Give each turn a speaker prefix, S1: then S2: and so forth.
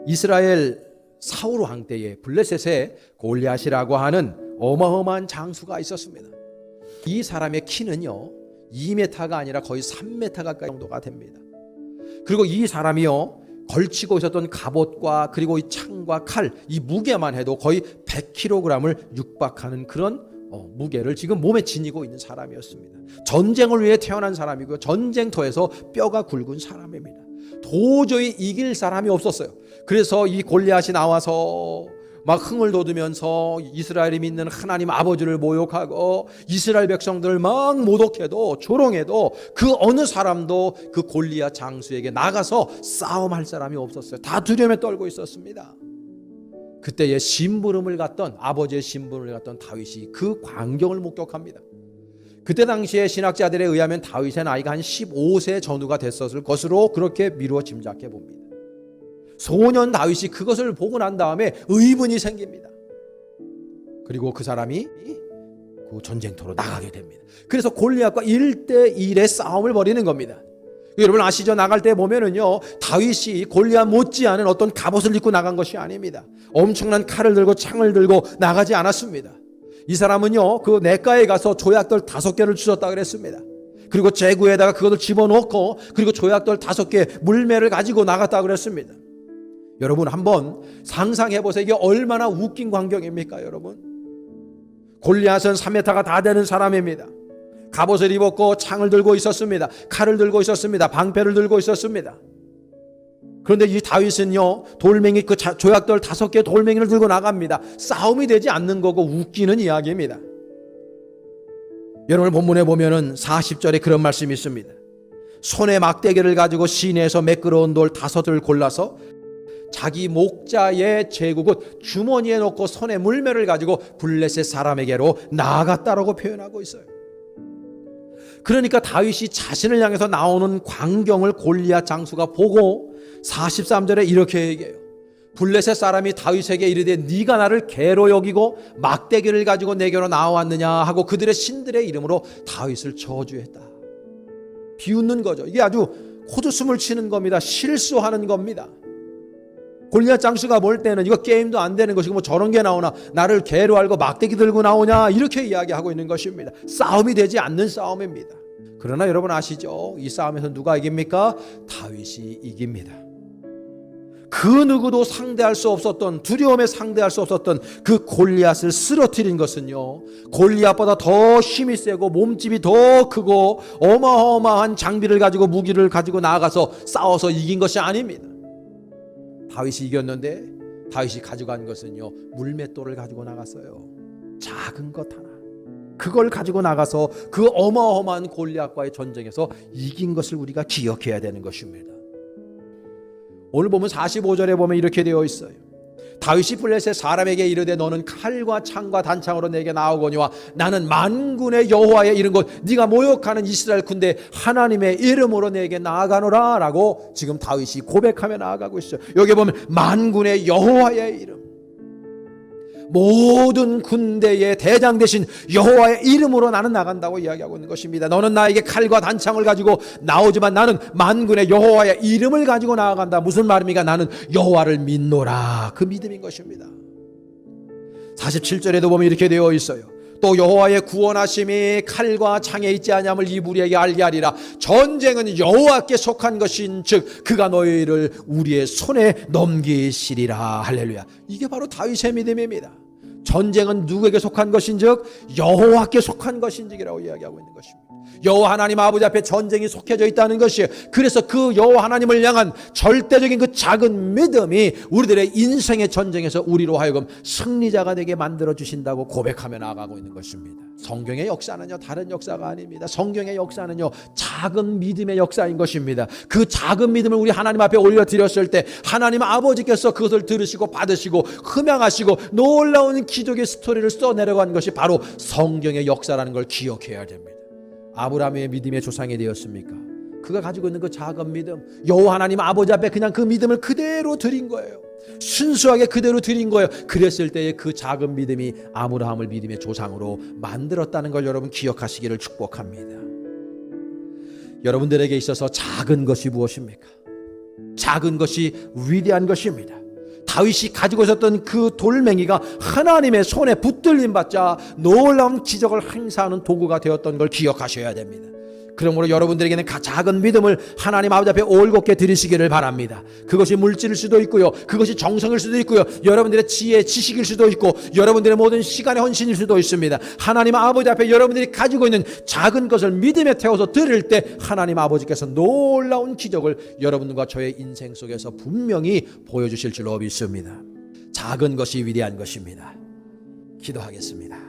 S1: 이스라엘 사울 왕 때에 블레셋에 골리앗이라고 하는 어마어마한 장수가 있었습니다. 이 사람의 키는요 2m가 아니라 거의 3m 가까이 정도가 됩니다. 그리고 이 사람이요 걸치고 있었던 갑옷과 그리고 이 창과 칼, 이 무게만 해도 거의 100kg을 육박하는 그런 무게를 지금 몸에 지니고 있는 사람이었습니다. 전쟁을 위해 태어난 사람이고요, 전쟁터에서 뼈가 굵은 사람입니다. 도저히 이길 사람이 없었어요. 그래서 이 골리앗이 나와서 막 흥을 돋우면서 이스라엘이 믿는 하나님 아버지를 모욕하고 이스라엘 백성들을 막 모독해도 조롱해도 그 어느 사람도 그 골리앗 장수에게 나가서 싸움할 사람이 없었어요. 다 두려움에 떨고 있었습니다. 그때의 심부름을 갔던, 아버지의 심부름을 갔던 다윗이 그 광경을 목격합니다. 그때 당시에 신학자들에 의하면 다윗의 나이가 한 15세 전후가 됐었을 것으로 그렇게 미루어 짐작해 봅니다. 소년 다윗이 그것을 보고 난 다음에 의문이 생깁니다. 그리고 그 사람이 그 전쟁터로 나가게 됩니다. 그래서 골리앗과 1대1의 싸움을 벌이는 겁니다. 여러분 아시죠? 나갈 때 보면은요 다윗이 골리앗 못지않은 어떤 갑옷을 입고 나간 것이 아닙니다. 엄청난 칼을 들고 창을 들고 나가지 않았습니다. 이 사람은요 그 냇가에 가서 조약돌 5개를 주웠다 그랬습니다. 그리고 제구에다가 그것을 집어넣고 그리고 조약돌 5개 물매를 가지고 나갔다 그랬습니다. 여러분 한번 상상해 보세요. 이게 얼마나 웃긴 광경입니까 여러분? 골리앗은 3m가 다 되는 사람입니다. 갑옷을 입었고 창을 들고 있었습니다. 칼을 들고 있었습니다. 방패를 들고 있었습니다. 그런데 이 다윗은요 돌멩이 그 조약돌 5개 돌멩이를 들고 나갑니다. 싸움이 되지 않는 거고 웃기는 이야기입니다. 여러분 본문에 보면은 40절에 그런 말씀이 있습니다. 손에 막대기를 가지고 시내에서 매끄러운 돌 5을 골라서 자기 목자의 제국옷 주머니에 넣고 손에 물매를 가지고 블레셋 사람에게로 나아갔다라고 표현하고 있어요. 그러니까 다윗이 자신을 향해서 나오는 광경을 골리앗 장수가 보고 43절에 이렇게 얘기해요. 블레셋 사람이 다윗에게 이르되 네가 나를 개로 여기고 막대기를 가지고 내게로 나왔느냐 하고 그들의 신들의 이름으로 다윗을 저주했다. 비웃는 거죠. 이게 아주 콧웃음을 치는 겁니다. 실수하는 겁니다. 골리앗 장수가 볼 때는 이거 게임도 안 되는 것이고 뭐 저런 게 나오나, 나를 개로 알고 막대기 들고 나오냐, 이렇게 이야기하고 있는 것입니다. 싸움이 되지 않는 싸움입니다. 그러나 여러분 아시죠? 이 싸움에서 누가 이깁니까? 다윗이 이깁니다. 그 누구도 상대할 수 없었던, 두려움에 상대할 수 없었던 그 골리앗을 쓰러뜨린 것은요 골리앗보다 더 힘이 세고 몸집이 더 크고 어마어마한 장비를 가지고 무기를 가지고 나아가서 싸워서 이긴 것이 아닙니다. 다윗이 이겼는데 다윗이 가져간 것은요 물맷돌을 가지고 나갔어요. 작은 것 하나, 그걸 가지고 나가서 그 어마어마한 골리앗과의 전쟁에서 이긴 것을 우리가 기억해야 되는 것입니다. 오늘 보면 45절에 보면 이렇게 되어 있어요. 다윗이 블레셋 사람에게 이르되 너는 칼과 창과 단창으로 내게 나오거니와 나는 만군의 여호와의 이른 곳 네가 모욕하는 이스라엘 군대 하나님의 이름으로 내게 나아가노라 라고 지금 다윗이 고백하며 나아가고 있어요. 여기 보면 만군의 여호와의 이름, 모든 군대의 대장 되신 여호와의 이름으로 나는 나간다고 이야기하고 있는 것입니다. 너는 나에게 칼과 단창을 가지고 나오지만 나는 만군의 여호와의 이름을 가지고 나아간다. 무슨 말입니까? 나는 여호와를 믿노라. 그 믿음인 것입니다. 47절에도 보면 이렇게 되어 있어요. 또 여호와의 구원하심이 칼과 창에 있지 아니함을 이 무리에게 알게 하리라. 전쟁은 여호와께 속한 것인즉 그가 너희를 우리의 손에 넘기시리라. 할렐루야. 이게 바로 다윗의 믿음입니다. 전쟁은 누구에게 속한 것인즉 여호와께 속한 것인즉이라고 이야기하고 있는 것입니다. 여호와 하나님 아버지 앞에 전쟁이 속해져 있다는 것이에요. 그래서 그 여호와 하나님을 향한 절대적인 그 작은 믿음이 우리들의 인생의 전쟁에서 우리로 하여금 승리자가 되게 만들어 주신다고 고백하며 나아가고 있는 것입니다. 성경의 역사는요 다른 역사가 아닙니다. 성경의 역사는요 작은 믿음의 역사인 것입니다. 그 작은 믿음을 우리 하나님 앞에 올려드렸을 때 하나님 아버지께서 그것을 들으시고 받으시고 흠양하시고 놀라운 기적의 스토리를 써내려간 것이 바로 성경의 역사라는 걸 기억해야 됩니다. 아브라함의 믿음의 조상이 되었습니까? 그가 가지고 있는 그 작은 믿음, 여호와 하나님 아버지 앞에 그냥 그 믿음을 그대로 드린 거예요. 순수하게 그대로 드린 거예요. 그랬을 때의 그 작은 믿음이 아브라함을 믿음의 조상으로 만들었다는 걸 여러분 기억하시기를 축복합니다. 여러분들에게 있어서 작은 것이 무엇입니까? 작은 것이 위대한 것입니다. 다윗이 가지고 있었던 그 돌멩이가 하나님의 손에 붙들림 받자 놀라운 기적을 행사하는 도구가 되었던 걸 기억하셔야 됩니다. 그러므로 여러분들에게는 작은 믿음을 하나님 아버지 앞에 올곧게 드리시기를 바랍니다. 그것이 물질일 수도 있고요, 그것이 정성일 수도 있고요, 여러분들의 지혜, 지식일 수도 있고, 여러분들의 모든 시간의 헌신일 수도 있습니다. 하나님 아버지 앞에 여러분들이 가지고 있는 작은 것을 믿음에 태워서 드릴 때 하나님 아버지께서 놀라운 기적을 여러분과 저의 인생 속에서 분명히 보여주실 줄로 믿습니다. 작은 것이 위대한 것입니다. 기도하겠습니다.